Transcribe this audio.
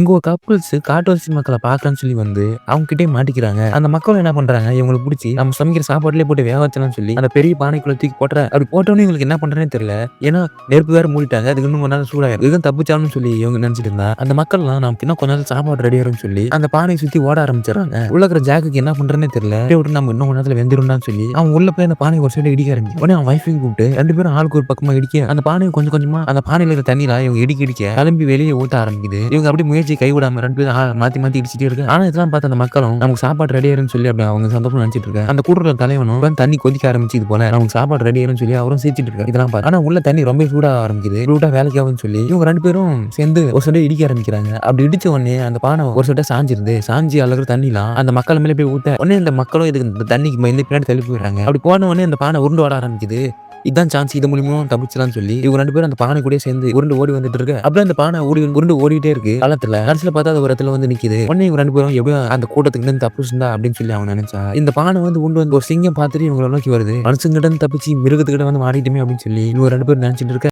இங்க ஒரு கப்புள்ஸ் காட்டுவாசி மக்கள பார்க்கலான்னு சொல்லி வந்து அவங்க கிட்டயே மாட்டிக்கிறாங்க. அந்த மக்கள் என்ன பண்றாங்க, இவங்கள புடிச்சு நம்ம சமைக்கிற சாப்பாட்டுலயே போட்டு வேக வச்சலாம்னு சொல்லி அந்த பெரிய பானைக்குள்ள தூக்கி போட்டுற. அப்படி போட்டோனே இவங்களுக்கு என்ன பண்றதுன்னே தெரியல. ஏன்னா நெருப்பு வேற மூடிட்டாங்க. அதுக்கு இன்னும் கொஞ்ச நேரம் சூடாயிரும். இதுதான் தப்பிச்சாலும்னு சொல்லி இவங்க நினைச்சிட்டு இருந்தா, அந்த மக்கள்லாம் நமக்கு இன்னும் கொஞ்ச நேரம் சாப்பாடு ரெடி ஆயிரும்னு சொல்லி அந்த பானைய சுத்தி ஓட ஆரம்பிச்சுறாங்க. உள்ள இருக்கிற ஜாக்குக்கு என்ன பண்றதுன்னே தெரியல. அப்படியே விட்டு நம்ம இன்னும் கொஞ்ச நேரத்துல வெந்துரும்டான்னு சொல்லி அவன் உள்ள போய் அந்த பானைய ஒரு சைடு இடிக்க ஆரம்பிச்சு. உடனே அவன் வைஃபையும் கூப்பிட்டு 2 பேரும் ஆளுக்கு ஒரு பக்கமா இடிக்க, அந்த பானைய கொஞ்சம் கொஞ்சமா அந்த பானையில இருக்கிற தண்ணிலாம் இவங்க இடிக்க இடிக்க கிளம்பி வெளியே ஊத்த ஆரம்பிக்குது. இவங்க அப்படியே முயற்சி கைவிடாம 2 பேரும் மாத்தி மாத்தி இடிச்சிட்டே இருக்கு. ஆனா இதெல்லாம் பார்த்து அந்த மக்களும் நமக்கு சாப்பாடு ரெடி ஆயிரும்னு சொல்லி அப்படி அவங்க சந்தோஷமா நினைச்சிட்டு இருக்காங்க. அந்த கூடுற தலைவனும் இப்ப தண்ணி கொதிக்க ஆரம்பிச்சு இது போல நமக்கு சாப்பாடு ரெடி ஆயிரும்னு சொல்லி அவரும் சிரிச்சிட்டு இருக்காரு. இதெல்லாம் பாரு. ஆனா உள்ள தண்ணி ரொம்ப சூடாக ஆரம்பிக்குது. சூடா வேலைக்கு ஆகும்னு சொல்லி இவங்க 2 பேரும் சேர்ந்து ஒரு சைடு இடிக்க ஆரம்பிக்கிறாங்க. அப்படி இடிச்ச உடனே அந்த பானை ஒரு சைடு சாஞ்சிருது. சாஞ்சி அழகு தண்ணிலாம் அந்த மக்கள் மேலே போய் ஊத்த உடனே இந்த மக்களும் இதுக்கு இந்த தண்ணிக்கு பயந்து பின்னாடி தள்ளி போயிடுறாங்க. அப்படி போன உடனே அந்த பானை உருண்டு ஓட ஆரம்பிக்குது. இதான் சான்ஸ், இது மூலியமா தப்பிச்சலாம்னு சொல்லி இவங்க 2 பேரும் அந்த பானை கூடயே சேர்ந்து உருண்டு ஓடி வந்துட்டு இருக்கு. அப்படியே அந்த பானை உருண்டு ஓடிட்டே இருக்கு. காலத்துல கடைசியில பார்த்தா அது ஒரு இடத்துல வந்து நிக்குது. உடனே இவங்க 2 பேரும் எப்படியும் அந்த கூட்டத்துக்கு இருந்து தப்பிச்சுண்டா அப்படின்னு சொல்லி அவங்க நினைச்சா, இந்த பானை வந்து உண்டு வந்து ஒரு சிங்கம் பார்த்துட்டு இவங்களை நோக்கி வருது. மனுஷங்கிட்ட இருந்து தப்பிச்சு மிருகத்துக்கிட்ட வந்து மாறிட்டுமே அப்படின்னு சொல்லி இவங்க 2 பேரும் நினைச்சிட்டு இருக்க.